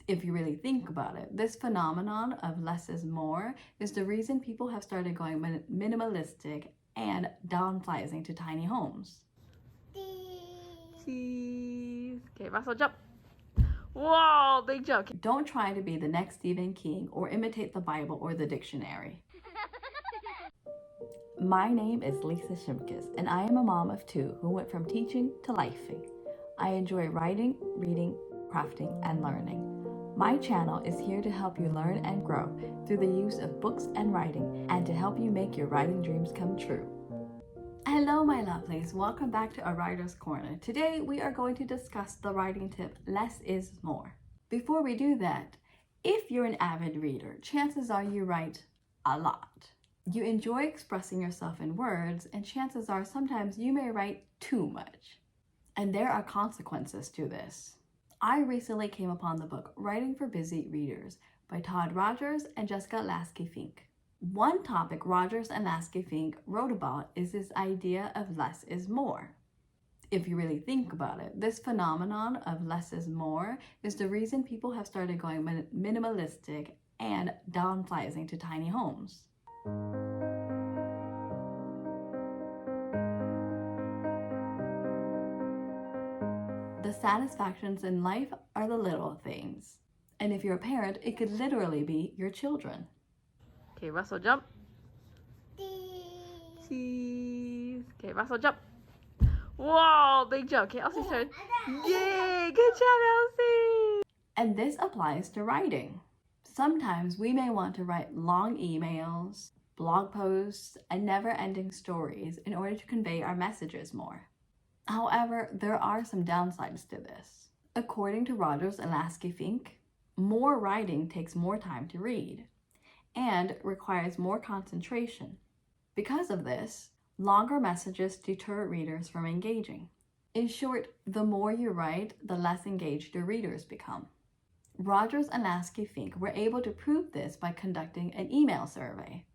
If you really think about it, this phenomenon of less is more is the reason people have started going minimalistic and downsizing to tiny homes. Cheese. Okay, Russell, jump. Whoa, big jump. Don't try to be the next Stephen King or imitate the Bible or the dictionary. My name is Lysa Shimkus, and I am a mom of two who went from teaching to lifing. I enjoy writing, reading, crafting, and learning. My channel is here to help you learn and grow through the use of books and writing, and to help you make your writing dreams come true. Hello my lovelies, welcome back to A Writer's Corner. Today we are going to discuss the writing tip, less is more. Before we do that, if you're an avid reader, chances are you write a lot. You enjoy expressing yourself in words, and chances are sometimes you may write too much. And there are consequences to this. I recently came upon the book Writing for Busy Readers by Todd Rogers and Jessica Lasky-Fink. One topic Rogers and Lasky-Fink wrote about is this idea of less is more. If you really think about it, this phenomenon of less is more is the reason people have started going minimalistic and downsizing to tiny homes. The satisfactions in life are the little things. And if you're a parent, it could literally be your children. Okay, Russell, jump. Cheese. Okay, Russell, jump. Whoa, big jump. Okay, Elsie's turn. Yay, good job, Elsie. And this applies to writing. Sometimes we may want to write long emails, blog posts, and never-ending stories in order to convey our messages more. However, there are some downsides to this. According to Rogers and Lasky-Fink, more writing takes more time to read and requires more concentration. Because of this, longer messages deter readers from engaging. In short, the more you write, the less engaged your readers become. Rogers and Lasky-Fink were able to prove this by conducting an email survey.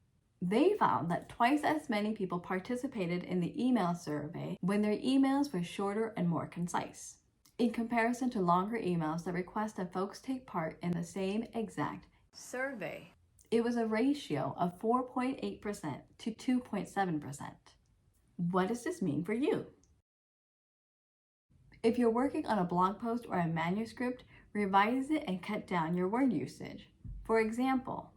They found that twice as many people participated in the email survey when their emails were shorter and more concise, in comparison to longer emails that request that folks take part in the same exact survey. It was a ratio of 4.8% to 2.7%. What does this mean for you? If you're working on a blog post or a manuscript, revise it and cut down your word usage. For example,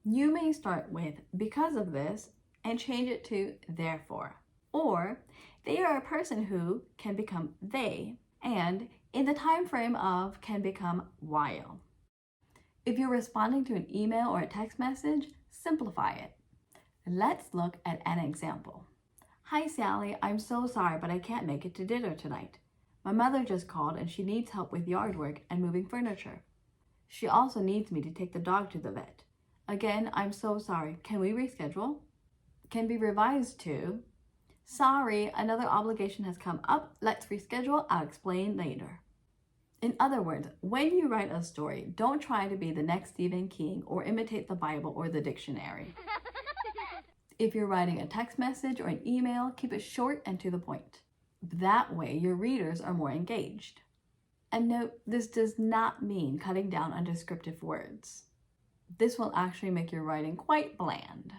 you may start with "because of this" and change it to "therefore." Or, "they are a person who" can become "they," and "in the time frame of" can become "while." If you're responding to an email or a text message, simplify it. Let's look at an example. "Hi Sally, I'm so sorry, but I can't make it to dinner tonight. My mother just called and she needs help with yard work and moving furniture. She also needs me to take the dog to the vet. Again, I'm so sorry. Can we reschedule?" Can be revised to, "Sorry, another obligation has come up. Let's reschedule. I'll explain later." In other words, when you write a story, don't try to be the next Stephen King or imitate the Bible or the dictionary. If you're writing a text message or an email, keep it short and to the point. That way, your readers are more engaged. And note, this does not mean cutting down on descriptive words. This will actually make your writing quite bland.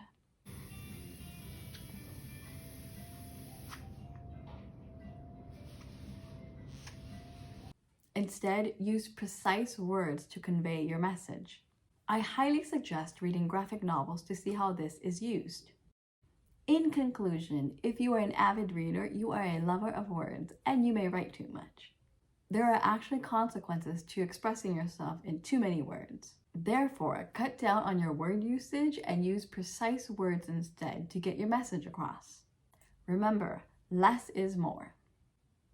Instead, use precise words to convey your message. I highly suggest reading graphic novels to see how this is used. In conclusion, if you are an avid reader, you are a lover of words, and you may write too much. There are actually consequences to expressing yourself in too many words. Therefore, cut down on your word usage and use precise words instead to get your message across. Remember, less is more.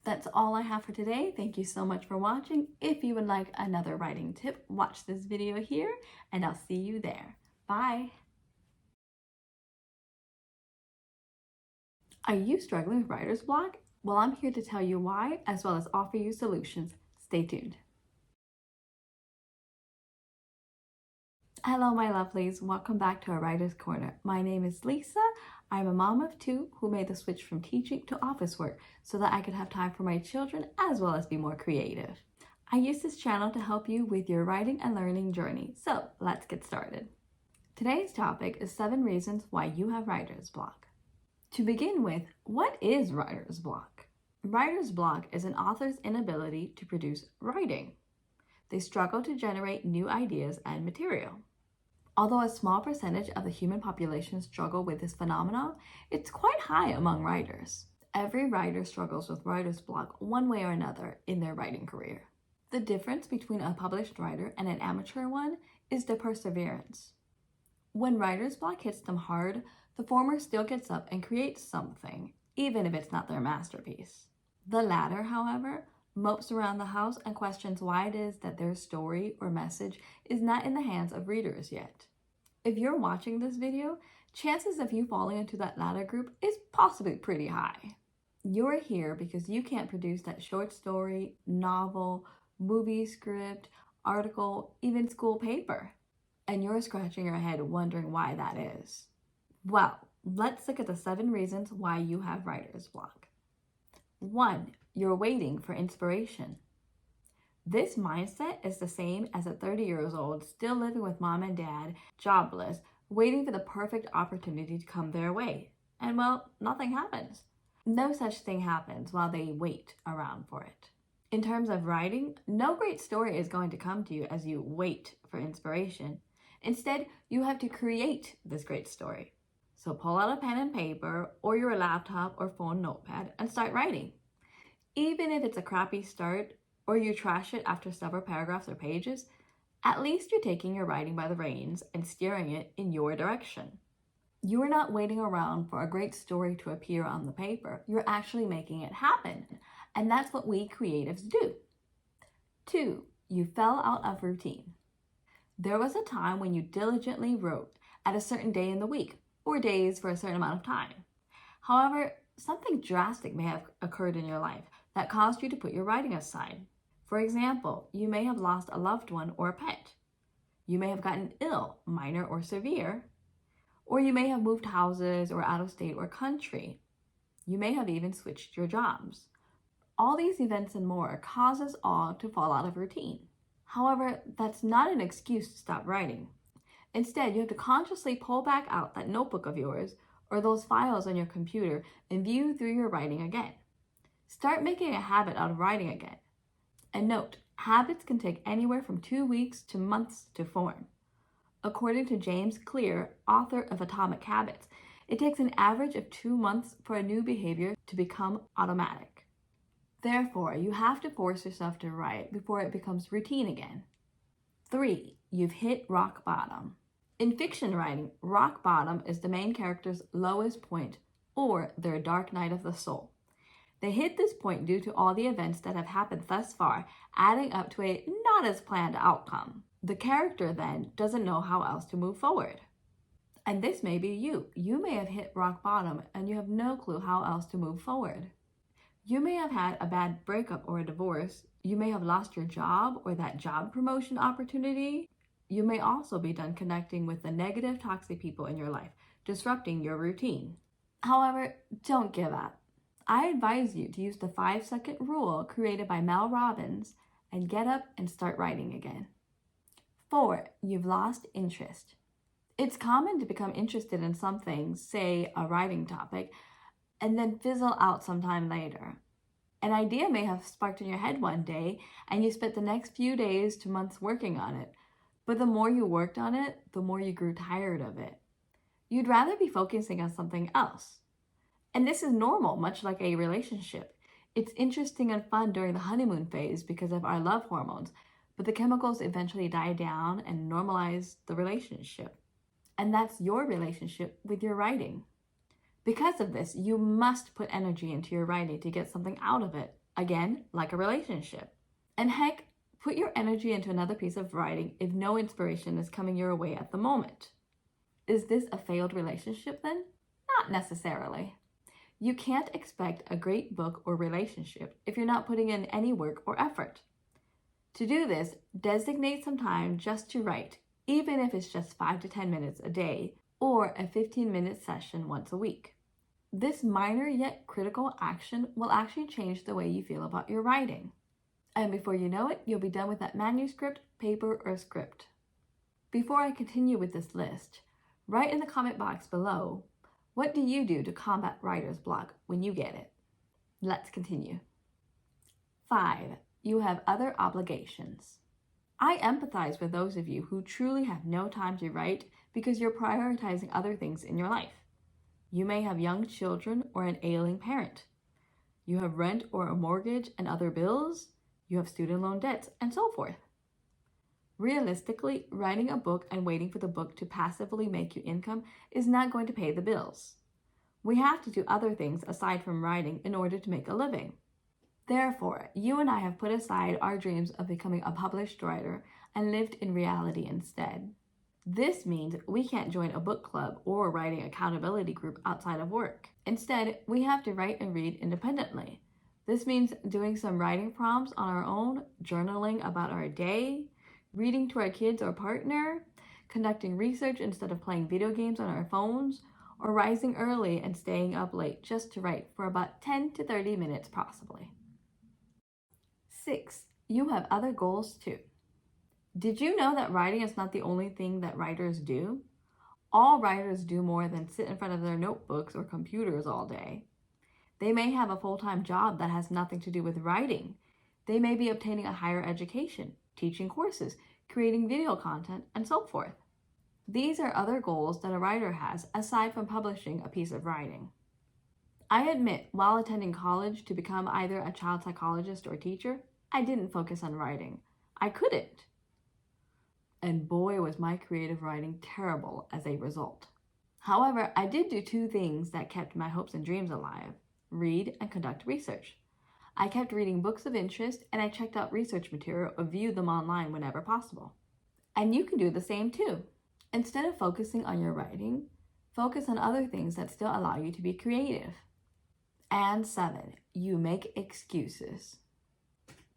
That's all I have for today. Thank you so much for watching. If you would like another writing tip, watch this video here, and I'll see you there. Bye! Are you struggling with writer's block? Well, I'm here to tell you why, as well as offer you solutions. Stay tuned. Hello, my lovelies. Welcome back to A Writer's Corner. My name is Lysa. I'm a mom of two who made the switch from teaching to office work so that I could have time for my children as well as be more creative. I use this channel to help you with your writing and learning journey, so let's get started. Today's topic is 7 reasons why you have writer's block. To begin with, what is writer's block? Writer's block is an author's inability to produce writing. They struggle to generate new ideas and material. Although a small percentage of the human population struggle with this phenomenon, it's quite high among writers. Every writer struggles with writer's block one way or another in their writing career. The difference between a published writer and an amateur one is their perseverance. When writer's block hits them hard, the former still gets up and creates something, even if it's not their masterpiece. The latter, however, mopes around the house and questions why it is that their story or message is not in the hands of readers yet. If you're watching this video, chances of you falling into that latter group is possibly pretty high. You're here because you can't produce that short story, novel, movie script, article, even school paper. And you're scratching your head wondering why that is. Well, let's look at the 7 reasons why you have writer's block. 1. You're waiting for inspiration. This mindset is the same as a 30 years old still living with mom and dad, jobless, waiting for the perfect opportunity to come their way. And well, nothing happens. No such thing happens while they wait around for it. In terms of writing, no great story is going to come to you as you wait for inspiration. Instead, you have to create this great story. So pull out a pen and paper or your laptop or phone notepad and start writing. Even if it's a crappy start or you trash it after several paragraphs or pages, at least you're taking your writing by the reins and steering it in your direction. You are not waiting around for a great story to appear on the paper. You're actually making it happen. And that's what we creatives do. 2. You fell out of routine. There was a time when you diligently wrote at a certain day in the week, or days for a certain amount of time. However, something drastic may have occurred in your life that caused you to put your writing aside. For example, you may have lost a loved one or a pet. You may have gotten ill, minor or severe, or you may have moved houses or out of state or country. You may have even switched your jobs. All these events and more cause us all to fall out of routine. However, that's not an excuse to stop writing. Instead, you have to consciously pull back out that notebook of yours or those files on your computer and view through your writing again. Start making a habit out of writing again. And note, habits can take anywhere from 2 weeks to months to form. According to James Clear, author of Atomic Habits, it takes an average of 2 months for a new behavior to become automatic. Therefore, you have to force yourself to write before it becomes routine again. 3. You've hit rock bottom. In fiction writing, rock bottom is the main character's lowest point or their dark night of the soul. They hit this point due to all the events that have happened thus far, adding up to a not as planned outcome. The character then doesn't know how else to move forward. And this may be you. You may have hit rock bottom and you have no clue how else to move forward. You may have had a bad breakup or a divorce. You may have lost your job or that job promotion opportunity. You may also be done connecting with the negative, toxic people in your life, disrupting your routine. However, don't give up. I advise you to use the 5-second rule created by Mel Robbins and get up and start writing again. 4. You've lost interest. It's common to become interested in something, say a writing topic, and then fizzle out sometime later. An idea may have sparked in your head one day, and you spent the next few days to months working on it. But the more you worked on it, the more you grew tired of it. You'd rather be focusing on something else. And this is normal, much like a relationship. It's interesting and fun during the honeymoon phase because of our love hormones, but the chemicals eventually die down and normalize the relationship. And that's your relationship with your writing. Because of this, you must put energy into your writing to get something out of it. Again, like a relationship. And heck, put your energy into another piece of writing if no inspiration is coming your way at the moment. Is this a failed relationship then? Not necessarily. You can't expect a great book or relationship if you're not putting in any work or effort. To do this, designate some time just to write, even if it's just 5 to 10 minutes a day or a 15-minute session once a week. This minor yet critical action will actually change the way you feel about your writing. And before you know it, you'll be done with that manuscript, paper, or script. Before I continue with this list, write in the comment box below, what do you do to combat writer's block when you get it? Let's continue. 5. You have other obligations. I empathize with those of you who truly have no time to write because you're prioritizing other things in your life. You may have young children or an ailing parent. You have rent or a mortgage and other bills. You have student loan debts and so forth. Realistically, writing a book and waiting for the book to passively make you income is not going to pay the bills. We have to do other things aside from writing in order to make a living. Therefore, you and I have put aside our dreams of becoming a published writer and lived in reality instead. This means we can't join a book club or a writing accountability group outside of work. Instead, we have to write and read independently. This means doing some writing prompts on our own, journaling about our day, reading to our kids or partner, conducting research instead of playing video games on our phones, or rising early and staying up late just to write for about 10 to 30 minutes possibly. 6. You have other goals too. Did you know that writing is not the only thing that writers do? All writers do more than sit in front of their notebooks or computers all day. They may have a full-time job that has nothing to do with writing. They may be obtaining a higher education, teaching courses, creating video content, and so forth. These are other goals that a writer has aside from publishing a piece of writing. I admit, while attending college to become either a child psychologist or teacher, I didn't focus on writing. I couldn't. And boy, was my creative writing terrible as a result. However, I did do 2 things that kept my hopes and dreams alive: read and conduct research. I kept reading books of interest and I checked out research material or viewed them online whenever possible. And you can do the same too. Instead of focusing on your writing, focus on other things that still allow you to be creative. And 7, you make excuses.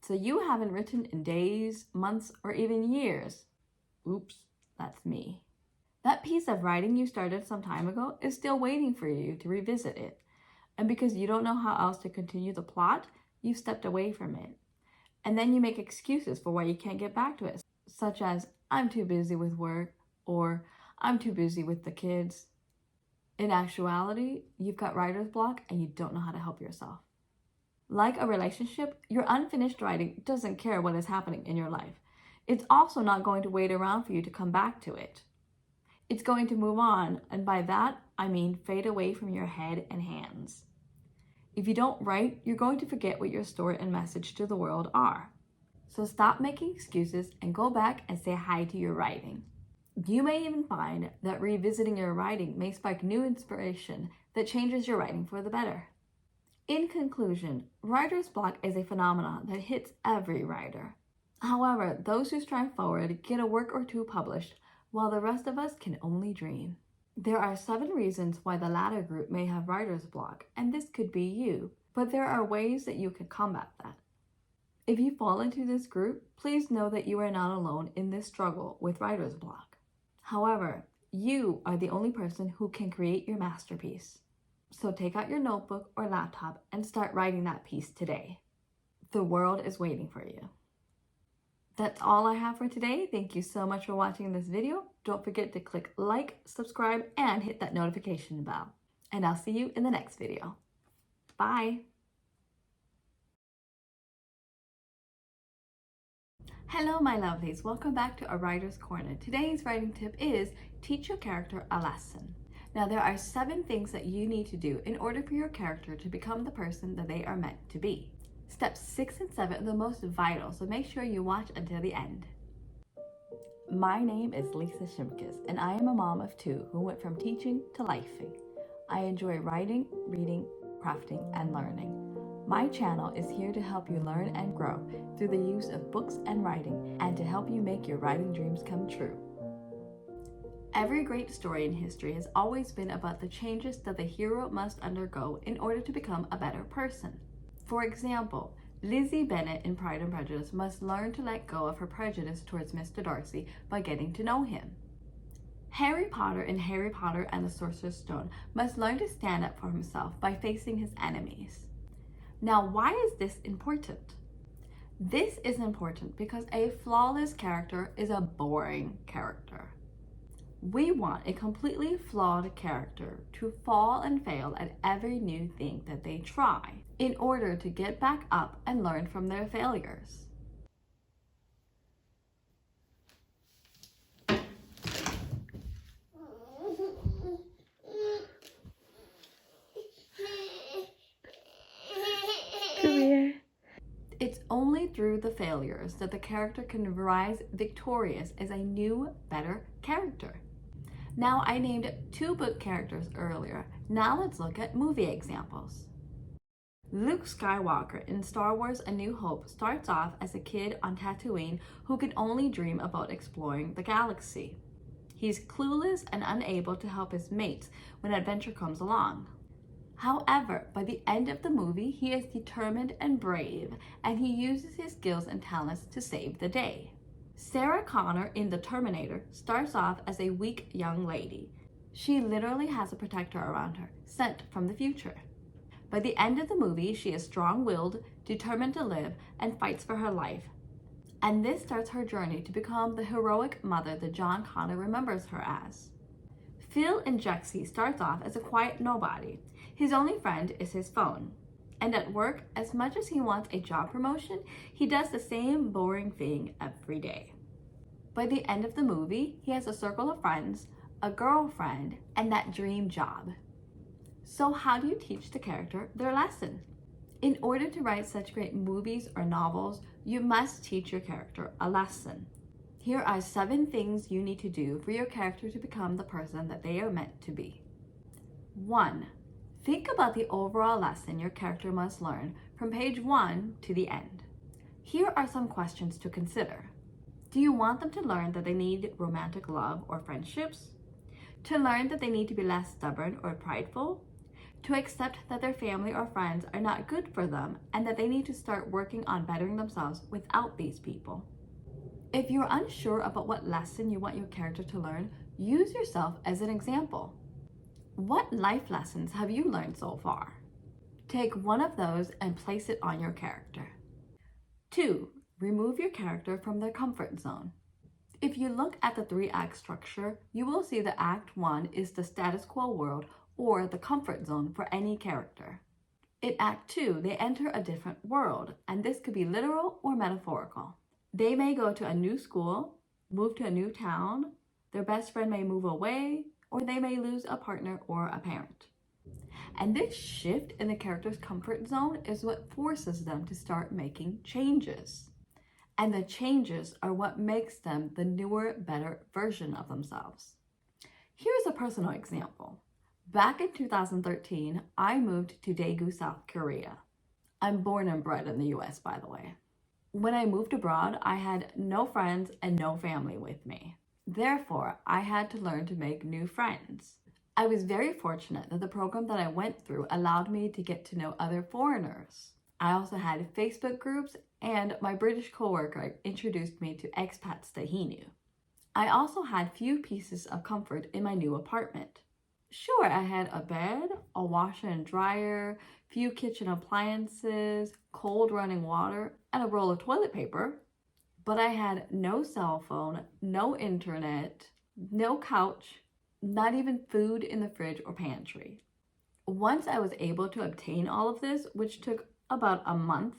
So you haven't written in days, months, or even years. Oops, that's me. That piece of writing you started some time ago is still waiting for you to revisit it. And because you don't know how else to continue the plot, you've stepped away from it. And then you make excuses for why you can't get back to it, such as, I'm too busy with work, or I'm too busy with the kids. In actuality, you've got writer's block and you don't know how to help yourself. Like a relationship, your unfinished writing doesn't care what is happening in your life. It's also not going to wait around for you to come back to it. It's going to move on, and by that, I mean fade away from your head and hands. If you don't write, you're going to forget what your story and message to the world are. So stop making excuses and go back and say hi to your writing. You may even find that revisiting your writing may spark new inspiration that changes your writing for the better. In conclusion, writer's block is a phenomenon that hits every writer. However, those who strive forward get a work or 2 published, while the rest of us can only dream. There are 7 reasons why the latter group may have writer's block, and this could be you, but there are ways that you can combat that. If you fall into this group, please know that you are not alone in this struggle with writer's block. However, you are the only person who can create your masterpiece. So take out your notebook or laptop and start writing that piece today. The world is waiting for you. That's all I have for today. Thank you so much for watching this video. Don't forget to click like, subscribe, and hit that notification bell. And I'll see you in the next video. Bye. Hello, my lovelies. Welcome back to aWritersCorner. Today's writing tip is teach your character a lesson. Now, there are 7 things that you need to do in order for your character to become the person that they are meant to be. Steps 6 and 7 are the most vital, so make sure you watch until the end. My name is Lysa Shimkus, and I am a mom of 2 who went from teaching to lifing. I enjoy writing, reading, crafting, and learning. My channel is here to help you learn and grow through the use of books and writing, and to help you make your writing dreams come true. Every great story in history has always been about the changes that the hero must undergo in order to become a better person. For example, Lizzie Bennet in Pride and Prejudice must learn to let go of her prejudice towards Mr. Darcy by getting to know him. Harry Potter in Harry Potter and the Sorcerer's Stone must learn to stand up for himself by facing his enemies. Now, why is this important? This is important because a flawless character is a boring character. We want a completely flawed character to fall and fail at every new thing that they try in order to get back up and learn from their failures. Come here. It's only through the failures that the character can rise victorious as a new, better character. Now, I named 2 book characters earlier. Now let's look at movie examples. Luke Skywalker in Star Wars A New Hope starts off as a kid on Tatooine who can only dream about exploring the galaxy. He's clueless and unable to help his mates when adventure comes along. However, by the end of the movie, he is determined and brave, and he uses his skills and talents to save the day. Sarah Connor in The Terminator starts off as a weak young lady. She literally has a protector around her, sent from the future. By the end of the movie, she is strong-willed, determined to live, and fights for her life. And this starts her journey to become the heroic mother that John Connor remembers her as. Phil in Jexy starts off as a quiet nobody. His only friend is his phone. And at work, as much as he wants a job promotion, he does the same boring thing every day. By the end of the movie, he has a circle of friends, a girlfriend, and that dream job. So how do you teach the character their lesson? In order to write such great movies or novels, you must teach your character a lesson. Here are 7 things you need to do for your character to become the person that they are meant to be. 1. Think about the overall lesson your character must learn from page 1 to the end. Here are some questions to consider. Do you want them to learn that they need romantic love or friendships? To learn that they need to be less stubborn or prideful? To accept that their family or friends are not good for them and that they need to start working on bettering themselves without these people? If you're unsure about what lesson you want your character to learn, use yourself as an example. What life lessons have you learned so far? Take one of those and place it on your character. 2. Remove your character from their comfort zone. If you look at the 3-act structure, you will see that Act 1 is the status quo world or the comfort zone for any character. In Act 2, they enter a different world, and this could be literal or metaphorical. They may go to a new school, move to a new town, their best friend may move away, or they may lose a partner or a parent. And this shift in the character's comfort zone is what forces them to start making changes. And the changes are what makes them the newer, better version of themselves. Here's a personal example. Back in 2013, I moved to Daegu, South Korea. I'm born and bred in the US, by the way. When I moved abroad, I had no friends and no family with me. Therefore, I had to learn to make new friends. I was very fortunate that the program that I went through allowed me to get to know other foreigners. I also had Facebook groups, and my British coworker introduced me to expats that he knew. I also had few pieces of comfort in my new apartment. Sure, I had a bed, a washer and dryer, few kitchen appliances, cold running water, and a roll of toilet paper. But I had no cell phone, no internet, no couch, not even food in the fridge or pantry. Once I was able to obtain all of this, which took about a month,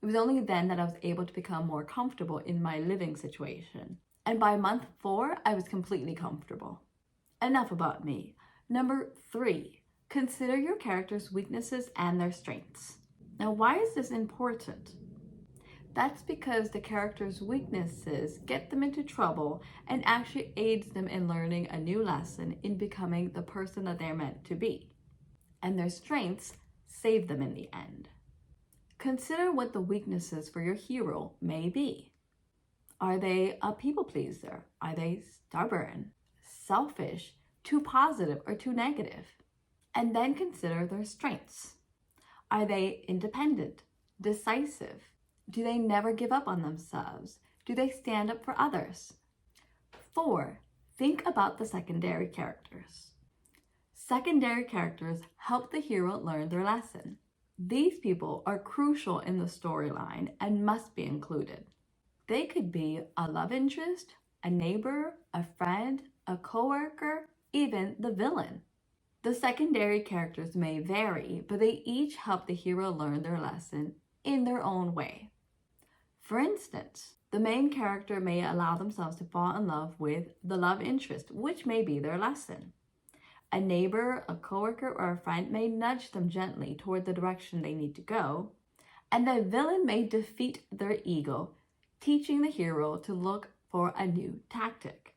it was only then that I was able to become more comfortable in my living situation. And by month 4, I was completely comfortable. Enough about me. Number 3, consider your character's weaknesses and their strengths. Now, why is this important? That's because the character's weaknesses get them into trouble and actually aids them in learning a new lesson in becoming the person that they're meant to be. And their strengths save them in the end. Consider what the weaknesses for your hero may be. Are they a people pleaser? Are they stubborn, selfish, too positive, or too negative? And then consider their strengths. Are they independent, decisive? Do they never give up on themselves? Do they stand up for others? 4, think about the secondary characters. Secondary characters help the hero learn their lesson. These people are crucial in the storyline and must be included. They could be a love interest, a neighbor, a friend, a coworker, even the villain. The secondary characters may vary, but they each help the hero learn their lesson in their own way. For instance, the main character may allow themselves to fall in love with the love interest, which may be their lesson. A neighbor, a coworker, or a friend may nudge them gently toward the direction they need to go, and the villain may defeat their ego, teaching the hero to look for a new tactic.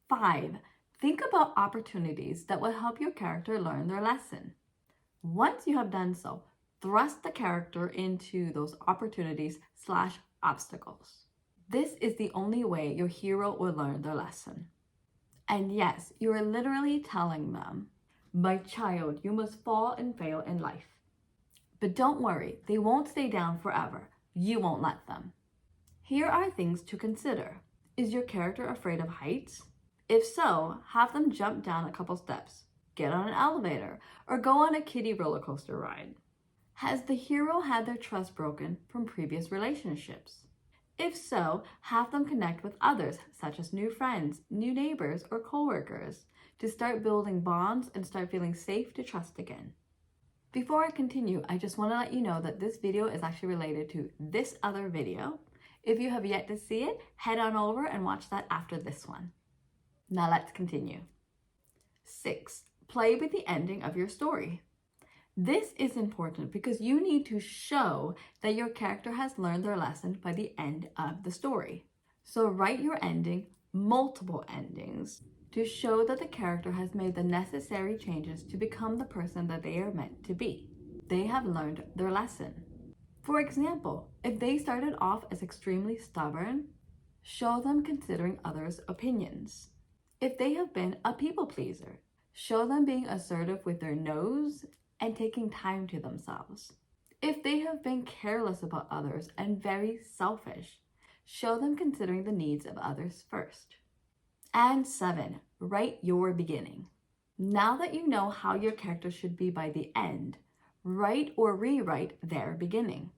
5. Think about opportunities that will help your character learn their lesson. Once you have done so, thrust the character into those opportunities/obstacles. This is the only way your hero will learn their lesson. And yes, you are literally telling them, my child, you must fall and fail in life. But don't worry, they won't stay down forever. You won't let them. Here are things to consider. Is your character afraid of heights? If so, have them jump down a couple steps, get on an elevator, or go on a kiddie roller coaster ride. Has the hero had their trust broken from previous relationships? If so, have them connect with others, such as new friends, new neighbors, or coworkers, to start building bonds and start feeling safe to trust again. Before I continue, I just want to let you know that this video is actually related to this other video. If you have yet to see it, head on over and watch that after this one. Now let's continue. 6. Play with the ending of your story. This is important because you need to show that your character has learned their lesson by the end of the story. So write your ending, multiple endings, to show that the character has made the necessary changes to become the person that they are meant to be. They have learned their lesson. For example, if they started off as extremely stubborn, show them considering others' opinions. If they have been a people pleaser, show them being assertive with their no's and taking time to themselves. If they have been careless about others and very selfish, show them considering the needs of others first. And 7, write your beginning. Now that you know how your character should be by the end, write or rewrite their beginning.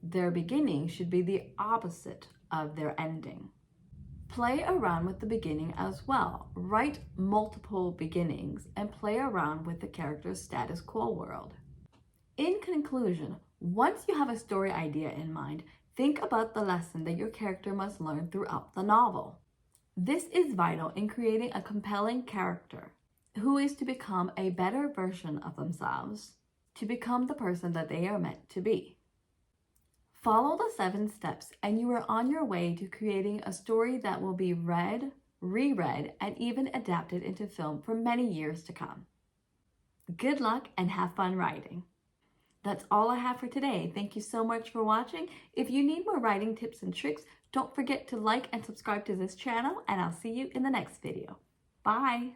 Their beginning should be the opposite of their ending. Play around with the beginning as well. Write multiple beginnings and play around with the character's status quo world. In conclusion, once you have a story idea in mind, think about the lesson that your character must learn throughout the novel. This is vital in creating a compelling character who is to become a better version of themselves, to become the person that they are meant to be. Follow the 7 steps and you are on your way to creating a story that will be read, reread, and even adapted into film for many years to come. Good luck and have fun writing. That's all I have for today. Thank you so much for watching. If you need more writing tips and tricks, don't forget to like and subscribe to this channel, and I'll see you in the next video. Bye!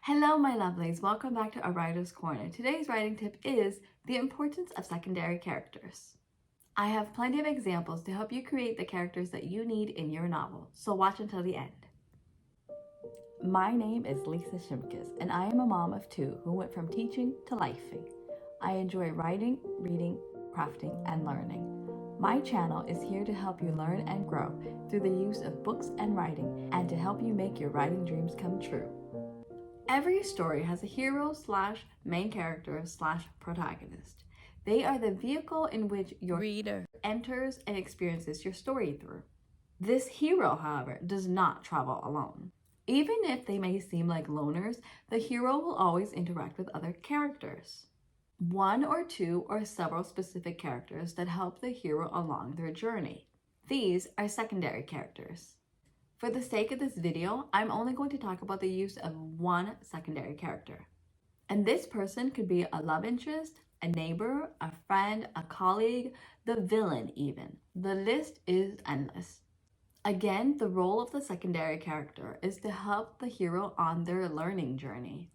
Hello my lovelies, welcome back to aWritersCorner. Today's writing tip is the importance of secondary characters. I have plenty of examples to help you create the characters that you need in your novel, so watch until the end. My name is Lysa Shimkus, and I am a mom of 2 who went from teaching to lifing. I enjoy writing, reading, crafting, and learning. My channel is here to help you learn and grow through the use of books and writing, and to help you make your writing dreams come true. Every story has a hero/main character/protagonist. They are the vehicle in which your reader enters and experiences your story through. This hero, however, does not travel alone. Even if they may seem like loners, the hero will always interact with other characters. 1 or 2 or several specific characters that help the hero along their journey. These are secondary characters. For the sake of this video, I'm only going to talk about the use of 1 secondary character. And this person could be a love interest, a neighbor, a friend, a colleague, the villain even. The list is endless. Again, the role of the secondary character is to help the hero on their learning journey,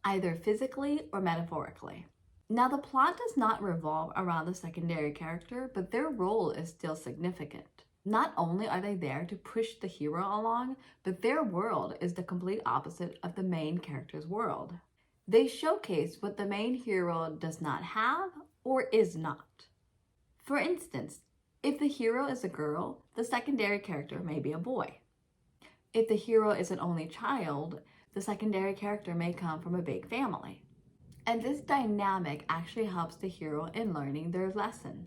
either physically or metaphorically. Now, the plot does not revolve around the secondary character, but their role is still significant. Not only are they there to push the hero along, but their world is the complete opposite of the main character's world. They showcase what the main hero does not have or is not. For instance, if the hero is a girl, the secondary character may be a boy. If the hero is an only child, the secondary character may come from a big family. And this dynamic actually helps the hero in learning their lesson.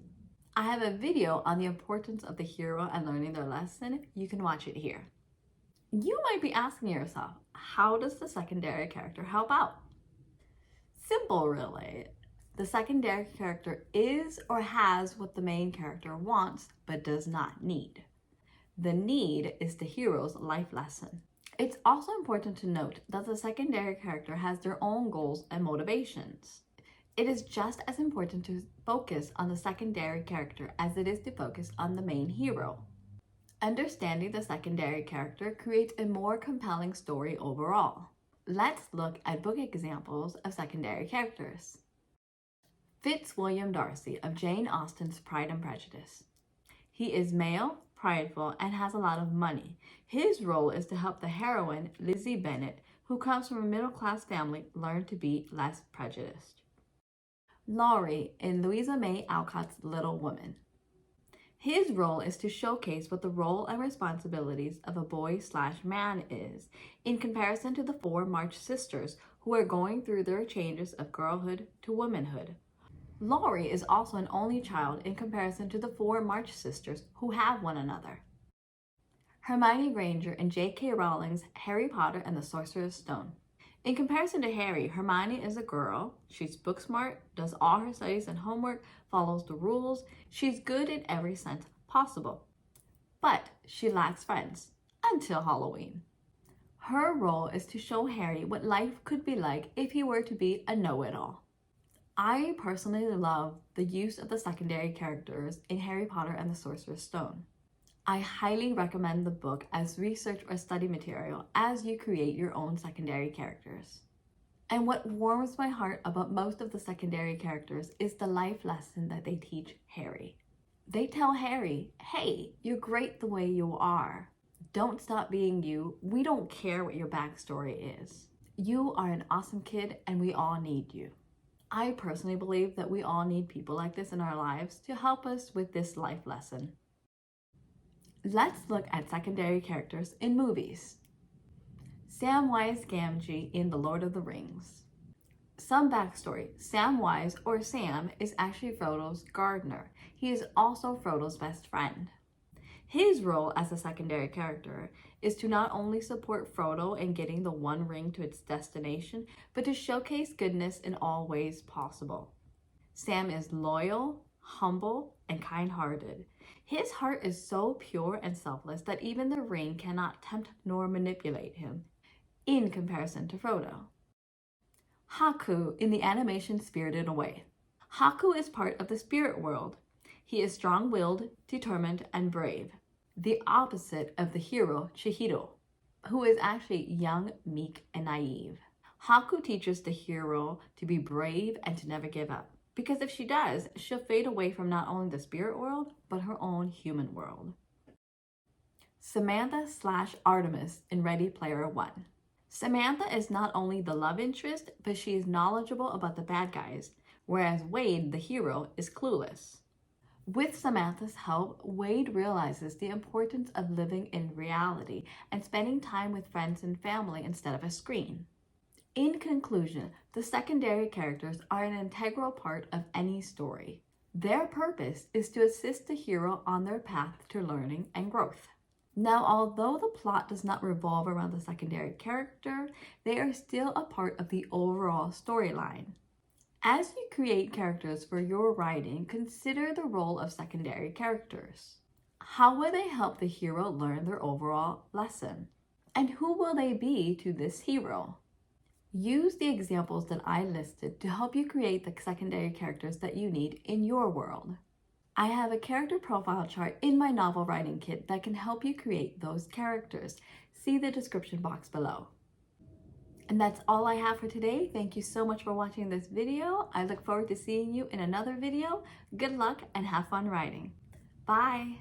I have a video on the importance of the hero and learning their lesson. You can watch it here. You might be asking yourself, how does the secondary character help out? Simple, really. The secondary character is or has what the main character wants but does not need. The need is the hero's life lesson. It's also important to note that the secondary character has their own goals and motivations. It is just as important to focus on the secondary character as it is to focus on the main hero. Understanding the secondary character creates a more compelling story overall. Let's look at book examples of secondary characters. Fitzwilliam Darcy of Jane Austen's Pride and Prejudice. He is male, prideful, and has a lot of money. His role is to help the heroine, Lizzie Bennet, who comes from a middle-class family, learn to be less prejudiced. Laurie in Louisa May Alcott's Little Women. His role is to showcase what the role and responsibilities of a boy/man is in comparison to the four March sisters who are going through their changes of girlhood to womanhood. Laurie is also an only child in comparison to the four March sisters who have one another. Hermione Granger in J.K. Rowling's Harry Potter and the Sorcerer's Stone. In comparison to Harry, Hermione is a girl. She's book smart, does all her studies and homework, follows the rules. She's good in every sense possible. But she lacks friends until Halloween. Her role is to show Harry what life could be like if he were to be a know-it-all. I personally love the use of the secondary characters in Harry Potter and the Sorcerer's Stone. I highly recommend the book as research or study material as you create your own secondary characters. And what warms my heart about most of the secondary characters is the life lesson that they teach Harry. They tell Harry, hey, you're great the way you are. Don't stop being you. We don't care what your backstory is. You are an awesome kid and we all need you. I personally believe that we all need people like this in our lives to help us with this life lesson. Let's look at secondary characters in movies. Samwise Gamgee in The Lord of the Rings. Some backstory. Samwise, or Sam, is actually Frodo's gardener. He is also Frodo's best friend. His role as a secondary character is to not only support Frodo in getting the One Ring to its destination, but to showcase goodness in all ways possible. Sam is loyal, humble, and kind-hearted. His heart is so pure and selfless that even the ring cannot tempt nor manipulate him, in comparison to Frodo. Haku in the animation Spirited Away. Haku is part of the spirit world. He is strong-willed, determined, and brave, the opposite of the hero Chihiro, who is actually young, meek, and naive. Haku teaches the hero to be brave and to never give up, because if she does, she'll fade away from not only the spirit world, but her own human world. Samantha/Artemis in Ready Player One. Samantha is not only the love interest, but she is knowledgeable about the bad guys, whereas Wade, the hero, is clueless. With Samantha's help, Wade realizes the importance of living in reality and spending time with friends and family instead of a screen. In conclusion, the secondary characters are an integral part of any story. Their purpose is to assist the hero on their path to learning and growth. Now, although the plot does not revolve around the secondary character, they are still a part of the overall storyline. As you create characters for your writing, consider the role of secondary characters. How will they help the hero learn their overall lesson? And who will they be to this hero? Use the examples that I listed to help you create the secondary characters that you need in your world. I have a character profile chart in my novel writing kit that can help you create those characters. See the description box below. And that's all I have for today. Thank you so much for watching this video. I look forward to seeing you in another video. Good luck and have fun writing. Bye.